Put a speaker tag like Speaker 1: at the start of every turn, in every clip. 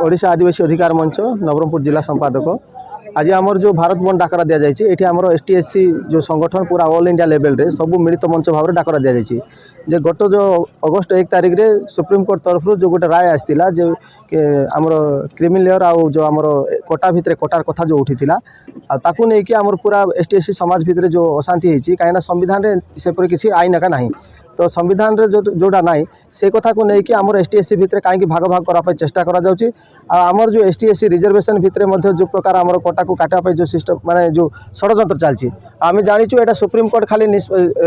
Speaker 1: ओडिशा आदिवासी अधिकार मंच नवरंगपुर जिला संपादक। आज आमर जो भारत बंद डाकरा दि जाए ये आमर ST SC जो संगठन पूरा ऑल इंडिया लेवल रे सब मिलित मंच भाव में डाकरा दि जाए जे गत जो अगस्ट 1 तारिख रे सुप्रीम कोर्ट तरफ जो गोटे राय आसाला जो आमर क्रिमिनल लेयर आउ जो आमर कोटा भितर कोटार कथा जो उठीला ताकू नहीं कि आमर पूरा ST SC समाज भितर जो अशांति होती कहीं संविधान रे सेपरि किसी आईन एका नहीं तो संविधान रे जोटा ना से कथा को लेकिन आमर ST SC भितर कहीं भाग भाग करने चेष्टा आमर जो ST SC रिजर्वेशन भितर जो प्रकार आमर कोटा को काटा जो सिस्टम माने जो षड्यंत्र चलती आम जाचु यहाँ सुप्रीम कोर्ट खाली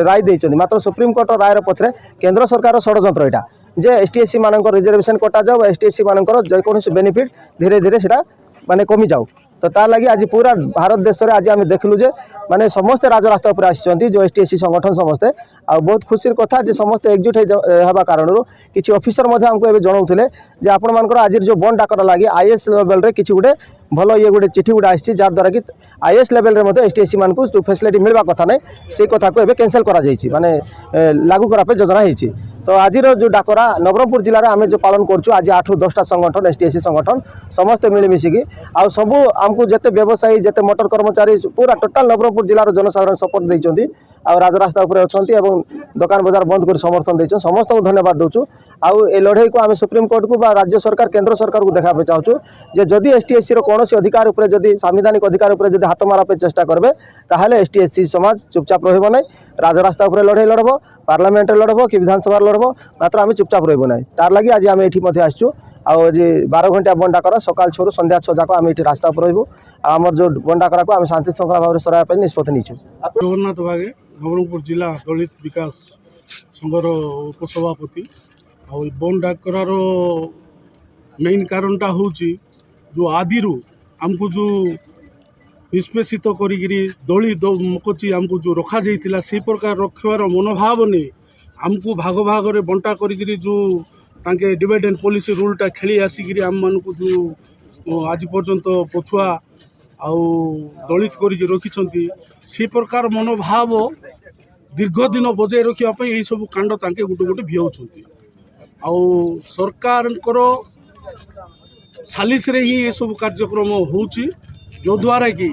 Speaker 1: राय देते मात्र सुप्रीम कोर्ट रायर पछरे केंद्र सरकार षड्यंत्र यहाँ जे ST SC मान रिजर्वेशन कटा जाओ ST SC मान जेकोसी बेनिफिट धीरे धीरे से माने कमी जाऊ तो तार लगी आज पूरा भारत देश में आज आम देखलु जे माने समस्ते राजरास्ता पर आसी जो ST SC संगठन समस्ते आ बहुत खुशी कथा जे समस्ते एकजुट होगा कारण किसी ऑफिसर आमको जनाऊे जे आपण मानकर आज जो बंद डाकर लगी IAS लेवल रे किसी गोटे भल ये गोटे चिठी गुड़ा आसी जार द्वारा कि IAS लेवल रे ST SC मान जो फैसिलिटी मिलवा कथा नहीं से कथा को कैंसल करा माने लागू करापे योजना होती तो आज जो डाकरा नवरंगपुर जिले में आम जो पालन करूँ आज 8 ରୁ 10टा संगठन ST SC संगठन समस्ते मिलमिशिकी आउ सबू आमको जिते व्यवसायी जिते मोटर कर्मचारी पूरा टोटाल नवरंगपुर जिलार जनसाधारण सपोर्ट देते आउ राजरास्ता उपर अच्छा दुकान बजार बंद कर समर्थन देते समस्त को धन्यवाद दूचु आउ ए लड़ाई को आम सुप्रीम कोर्ट को बा राज्य सरकार केंद्र सरकार को देखा चाहूँ जे जदि ST SC कौन अधिकार उपर जदि संवैधानिक अधिकार उपर जदि हाथ मारा चेष्टा करेंगे ताहले ST SC समाज चुपचाप रहिबो नहीं राजरास्ता उपर लड़ाई लड़ब पार्लियामेंट लड़ब कि विधानसभा लड़ब मात्र आम चुपचाप रहिबो नहीं तार लगी आज आम ये आसचु आज 12 घंटा बंद डाकरा सकाल 6 ରୁ संध्या 6 जाक आम ये रास्ता पर रहिबु आमर जो बंद डाकरा को आम शांति श्रृंखला भाव में सराइबा निष्पत्ति नीचु।
Speaker 2: जगन्नाथ बागे नवरंगपुर जिला दलित विकास संघर उपसभापति आ बंद डाकरार मेन कारणटा हूँ जो आदि आमको जो निष्पेषित करी दली मकची आमको जो रखा जाइतिला से प्रकार रखवार मनोभाव नहीं आमको भाग भाग रे बंटा करी जो तांके डिवाइड एंड पॉलिसी रूलटा खेली आसिक आम मान को जो आज पर्यंत पछुआ आउ दलित करी रखिछंती से प्रकार मनोभाव दीर्घ दिन बजाय रखापी यही सब कांड तांके गोटे गोटे भियाउछंती आउ सरकार सालिस रे ही ये सब कार्यक्रम होउची जो द्वारा कि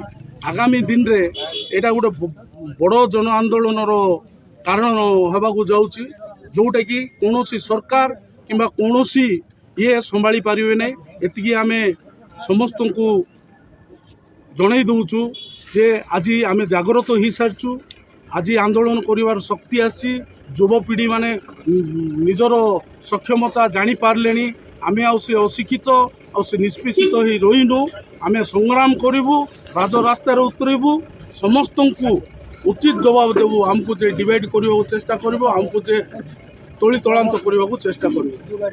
Speaker 2: आगामी दिन रे एटा गोटे बड़ जन आंदोलन कारण होबाकू जाउची जोटा कि कौनसी सरकार किंबा कौनसी ये संभाली पारिबे नै एतिकी आमे समस्त को जणाई दउचु जे आज आमे जागृत हो सारचु आज आंदोलन करिवार शक्ति आसी युवपीढ़ी माने निजर सक्षमता जानी पारलेनी आमे आउ से अशिक्षित आउ से निष्पेषित हो रहीनु आमे संग्राम करिबु राजरास्ता उतरबु समस्त को उचित जवाब देवु आमको जे डिवाइड करने चेष्टा करिबो आमको जे तोली तलांत करने चेष्टा करिबो।